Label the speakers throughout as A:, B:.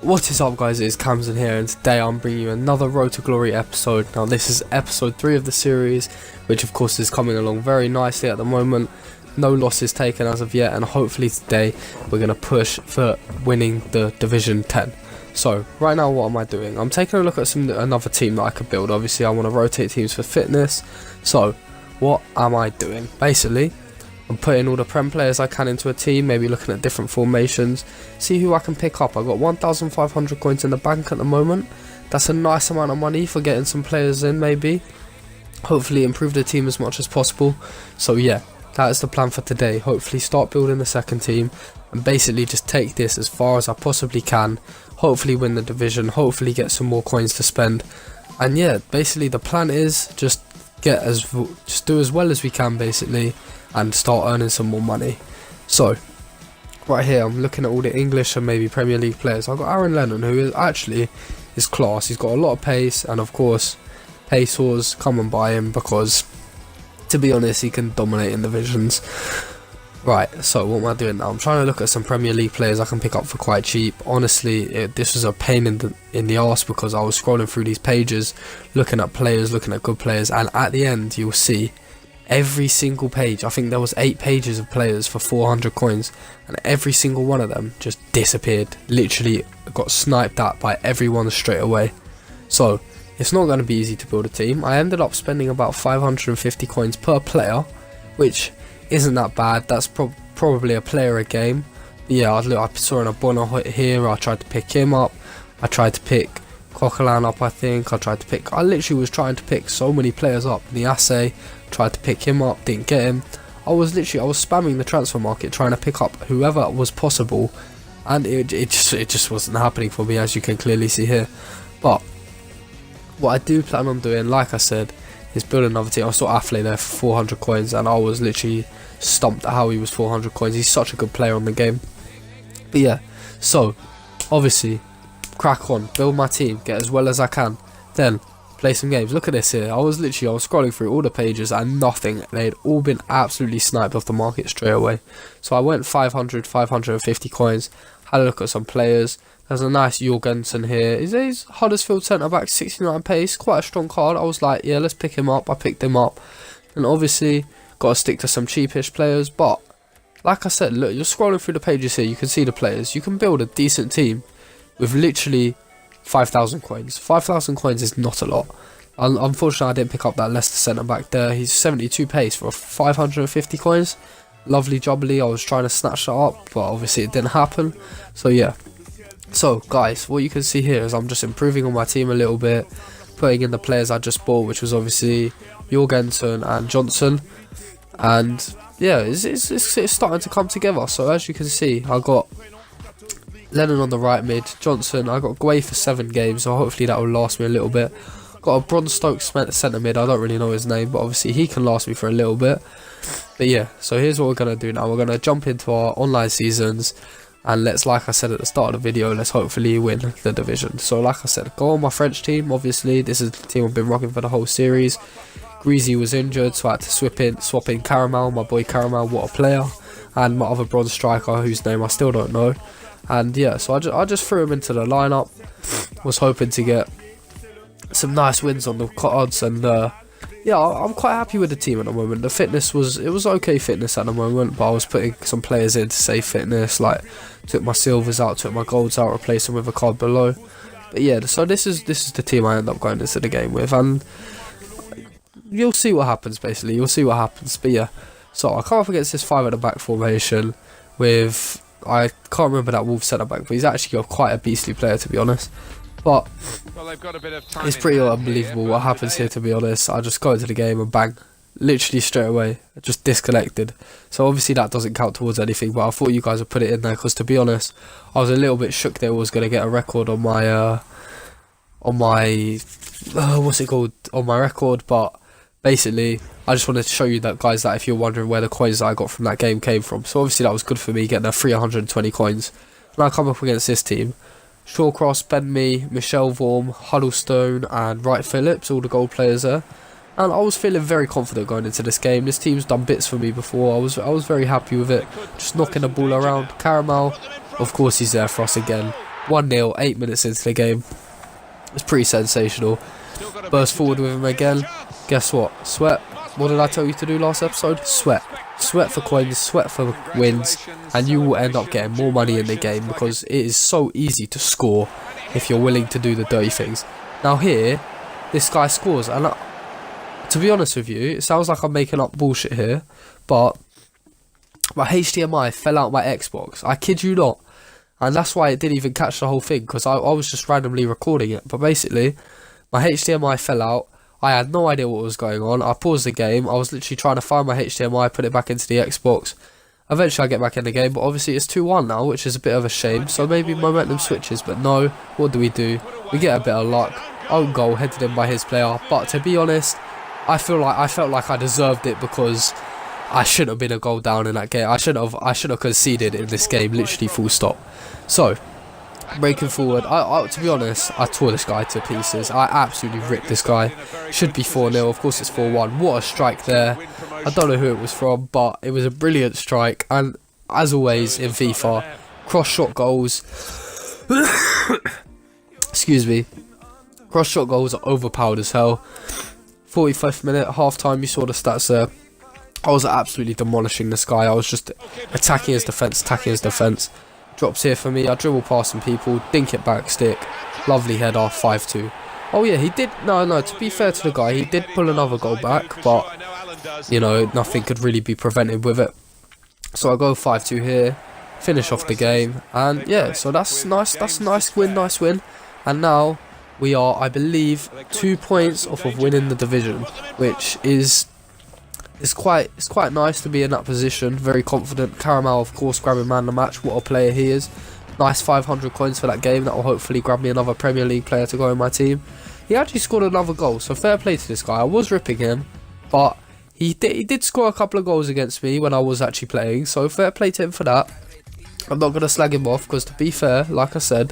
A: What is up, guys? It is Camden here, and today I'm bringing you another Road to Glory episode. Now this is episode 3 of the series, which of course is coming along very nicely at the moment. No losses taken as of yet, and hopefully today we're going to push for winning the Division 10. So right now, what am I doing? I'm taking a look at another team that I could build. Obviously I want to rotate teams for fitness. So what am I doing? Basically, I'm putting all the Prem players I can into a team, maybe looking at different formations, see who I can pick up. I've got 1,500 coins in the bank at the moment. That's a nice amount of money for getting some players in, maybe. Hopefully improve the team as much as possible. So yeah, that is the plan for today. Hopefully start building the second team and basically just take this as far as I possibly can. Hopefully win the division, hopefully get some more coins to spend. And yeah, basically the plan is just do as well as we can basically, and start earning some more money. So right here I'm looking at all the English and maybe Premier League players. I've got Aaron Lennon, who is class. He's got a lot of pace, and of course pace wars, come and buy him, because to be honest he can dominate in divisions. Right, so what am I doing now? I'm trying to look at some Premier League players I can pick up for quite cheap. Honestly, this was a pain in the arse, because I was scrolling through these pages, looking at players, looking at good players, and at the end you'll see every single page, I think there was 8 pages of players for 400 coins, and every single one of them just disappeared. Literally got sniped at by everyone straight away. So it's not going to be easy to build a team. I ended up spending about 550 coins per player, which isn't that bad. That's probably a player a game. But yeah, I saw a Bonner here. I tried to pick him up. I tried to pick Coquelin up, I think. I literally was trying to pick so many players up. The Assay, tried to pick him up, didn't get him. I was spamming the transfer market trying to pick up whoever was possible, and it just wasn't happening for me, as you can clearly see here. But what I do plan on doing, like I said, is build another team. I saw Affley there for 400 coins, and I was literally stumped at how he was 400 coins. He's such a good player on the game. But yeah, so obviously crack on, build my team, get as well as I can, then play some games. Look at this here. I was scrolling through all the pages and nothing. They'd all been absolutely sniped off the market straight away. So I went 550 coins, had a look at some players. There's a nice Jorgensen here. He's Huddersfield centre back, 69 pace, quite a strong card. I was like, yeah, let's pick him up. I picked him up, and obviously got to stick to some cheapish players. But like I said, look, you're scrolling through the pages here, you can see the players. You can build a decent team with literally 5,000 coins. 5,000 coins is not a lot. Unfortunately, I didn't pick up that Leicester centre back there. He's 72 pace for 550 coins. Lovely jubbly. I was trying to snatch that up, but obviously it didn't happen. So yeah. So guys, what you can see here is I'm just improving on my team a little bit, putting in the players I just bought, which was obviously Jorgensen and Johnson. And yeah, it's starting to come together. So as you can see, I got Lennon on the right mid, Johnson, I got Guay for 7 games, so hopefully that will last me a little bit. Got a Bronze Stokes centre mid, I don't really know his name, but obviously he can last me for a little bit. But yeah, so here's what we're going to do now. We're going to jump into our online seasons, and let's, like I said at the start of the video, let's hopefully win the division. So like I said, go on my French team. Obviously this is the team I've been rocking for the whole series. Greasy was injured, so I had to swap in Caramel, my boy Caramel, what a player, and my other bronze striker, whose name I still don't know. And yeah, so I just threw him into the lineup. Was hoping to get some nice wins on the cards, and yeah, I'm quite happy with the team at the moment. The fitness was okay fitness at the moment, but I was putting some players in to save fitness, like took my silvers out, took my golds out, replaced them with a card below. But yeah, so this is the team I end up going into the game with, and you'll see what happens. Basically, you'll see what happens. But yeah, so I come up against this 5 at the back formation with, I can't remember that Wolves centre back, but he's actually quite a beastly player, to be honest. But it's pretty unbelievable what happens here, to be honest. I just go into the game and bang, literally straight away, just disconnected. So obviously that doesn't count towards anything, but I thought you guys would put it in there, because to be honest, I was a little bit shook that I was going to get a record on my on my record. But basically I just wanted to show you that, guys, that if you're wondering where the coins that I got from that game came from. So obviously that was good for me, getting a 320 coins. And I come up against this team: Shawcross, Ben Mee, Michelle Vorm, Huddlestone and Wright Phillips, all the goal players there. And I was feeling very confident going into this game. This team's done bits for me before. I was very happy with it, just knocking the ball around. Caramel, of course he's there for us again. 1-0, 8 minutes into the game. It's pretty sensational. Burst forward with him again. Guess what? Sweat. What did I tell you to do last episode? Sweat. Sweat for coins, sweat for wins, and you will end up getting more money in the game because it is so easy to score if you're willing to do the dirty things. Now here, this guy scores, and to be honest with you, it sounds like I'm making up bullshit here, but my HDMI fell out my Xbox. I kid you not. And that's why it didn't even catch the whole thing, because I was just randomly recording it. But basically, my HDMI fell out. I had no idea what was going on. I paused the game. I was literally trying to find my HDMI, put it back into the Xbox. Eventually I get back in the game, but obviously it's 2-1 now, which is a bit of a shame. So maybe momentum switches, but no. What do? We get a bit of luck. Own goal headed in by his player. But to be honest, I felt like I deserved it because I shouldn't have been a goal down in that game. I should have conceded in this game, literally full stop. So, breaking forward, to be honest, I tore this guy to pieces. I absolutely ripped this guy. Should be 4-0, of course it's 4-1. What a strike there. I don't know who it was from, but it was a brilliant strike. And as always in FIFA, cross-shot goals, excuse me, cross-shot goals are overpowered as hell. 45th minute, half-time, you saw the stats there. I was absolutely demolishing this guy. I was just attacking his defence, Drops here for me. I dribble past some people, dink it back, stick. Lovely header, 5-2. Oh yeah, he did. No. To be fair to the guy, he did pull another goal back, but you know, nothing could really be prevented with it. So I go 5-2 here, finish off the game, and yeah. So that's nice. That's a nice win. And now we are, I believe, 2 points off of winning the division, which is. It's quite nice to be in that position. Very confident. Caramel, of course, grabbing man of the match. What a player he is. Nice 500 coins for that game. That will hopefully grab me another Premier League player to go in my team. He actually scored another goal, so fair play to this guy. I was ripping him, but he did score a couple of goals against me when I was actually playing, so fair play to him for that. I'm not going to slag him off, because to be fair, like I said,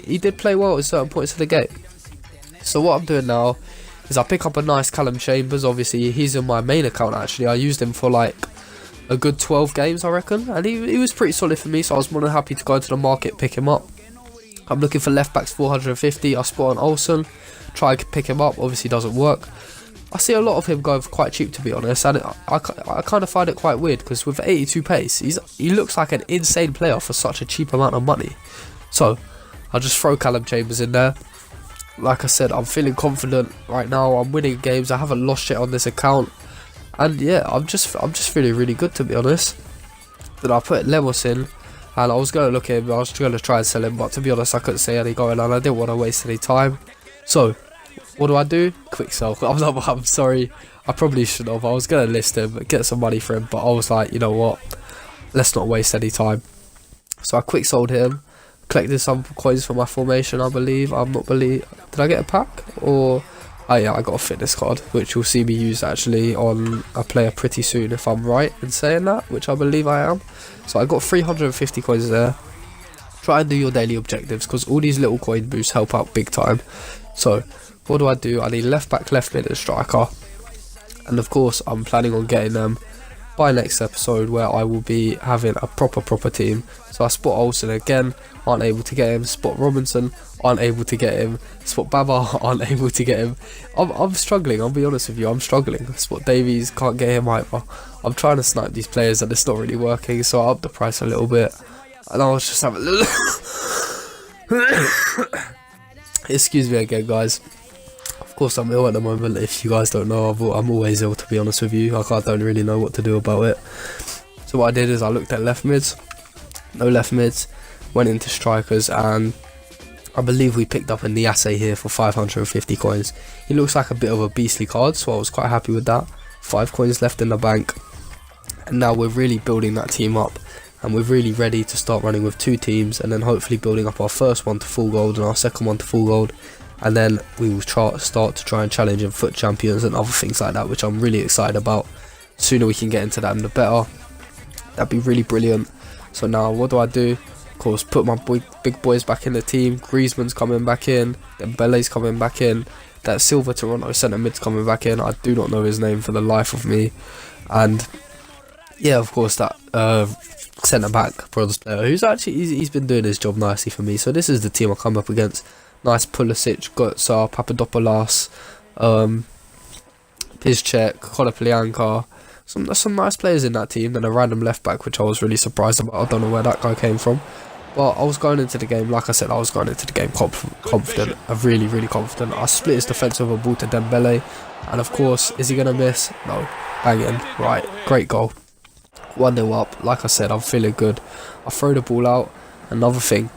A: he did play well at certain points of the game. So what I'm doing now is I pick up a nice Callum Chambers. Obviously he's in my main account actually. I used him for like a good 12 games I reckon, and he was pretty solid for me, so I was more than happy to go into the market, pick him up. I'm looking for left backs 450. I spot on Olsen, try to pick him up, obviously doesn't work. I see a lot of him going for quite cheap, to be honest, and I kind of find it quite weird because with 82 pace he looks like an insane player for such a cheap amount of money. So I'll just throw Callum Chambers in there. Like I said, I'm feeling confident right now. I'm winning games. I haven't lost shit on this account, and yeah, I'm just feeling really good, to be honest. Then I put Lemos in, and I was going to look at him. I was going to try and sell him, but to be honest, I couldn't see any going on. I didn't want to waste any time. So what do? Quick sell. I'm sorry. I probably should have. I was going to list him, get some money for him, but I was like, you know what? Let's not waste any time. So I quick sold him. Collected some coins for my formation, I believe. Did I get a pack? Or oh yeah, I got a fitness card, which you'll see me use actually on a player pretty soon, if I'm right in saying that, which I believe I am. So I got 350 coins there. Try and do your daily objectives, because all these little coin boosts help out big time. So what do? I need left back, left mid and striker, and of course I'm planning on getting them by next episode, where I will be having a proper team. So I spot Olsen again, aren't able to get him. Spot Robinson, aren't able to get him. Spot Baba, aren't able to get him. I'm struggling, I'll be honest with you, I'm struggling. Spot Davies, can't get him either. I'm trying to snipe these players and it's not really working, so I upped the price a little bit. And I was just having a little excuse me again, guys. Of course I'm ill at the moment. If you guys don't know, I'm always ill, to be honest with you. I don't really know what to do about it. So what I did is I looked at left mids. No left mids. Went into strikers, and I believe we picked up a Niasse here for 550 coins. He looks like a bit of a beastly card, so I was quite happy with that. 5 coins left in the bank, and now we're really building that team up, and we're really ready to start running with 2 teams, and then hopefully building up our first one to full gold and our second one to full gold, and then we will start to try and challenge in foot champions and other things like that, which I'm really excited about. The sooner we can get into that, the better. That'd be really brilliant. So now what do? Of course, put my big boys back in the team. Griezmann's coming back in, then Dembele's coming back in, that Silva Toronto centre mid's coming back in. I do not know his name for the life of me, and yeah, of course, that centre back bronze player who's actually he's been doing his job nicely for me. So this is the team I come up against. Nice Pulisic, Götze, Papadopoulos, Piszczek, Konoplyanka. Some nice players in that team. Then a random left back, which I was really surprised about. I don't know where that guy came from. But I was going into the game, like I said, I was going into the game confident. Really confident. I split his defence with a ball to Dembele. And of course, is he going to miss? No. Bang in. Right. Great goal. 1-0 up. Like I said, I'm feeling good. I throw the ball out. Another thing.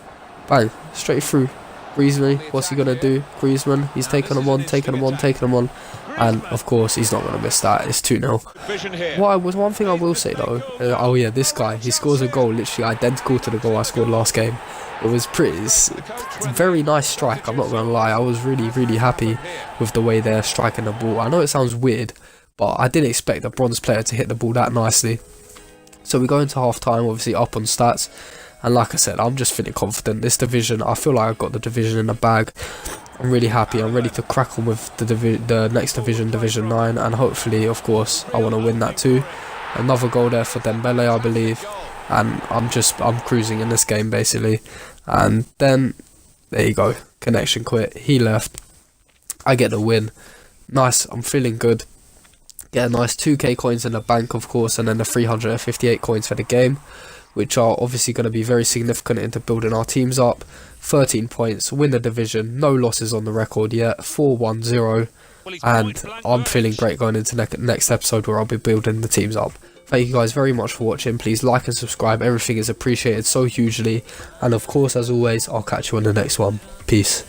A: Bang. Straight through. Griezmann, what's he going to do? Griezmann, he's taking him on. And of course, he's not going to miss that. It's 2-0. One thing I will say though, oh yeah, this guy, he scores a goal literally identical to the goal I scored last game. It's a very nice strike, I'm not going to lie. I was really happy with the way they're striking the ball. I know it sounds weird, but I didn't expect a bronze player to hit the ball that nicely. So we go into half time, obviously up on stats. And like I said, I'm just feeling confident. This division, I feel like I've got the division in the bag. I'm really happy. I'm ready to crack on with the next division, Division 9. And hopefully, of course, I want to win that too. Another goal there for Dembele, I believe. And I'm cruising in this game, basically. And then, there you go. Connection quit. He left. I get the win. Nice. I'm feeling good. Get a nice 2k coins in the bank, of course. And then the 358 coins for the game, which are obviously going to be very significant into building our teams up. 13 points, win the division, no losses on the record yet, 4-1-0, and I'm feeling great going into next episode where I'll be building the teams up. Thank you guys very much for watching. Please like and subscribe, everything is appreciated so hugely, and of course, as always, I'll catch you on the next one. Peace.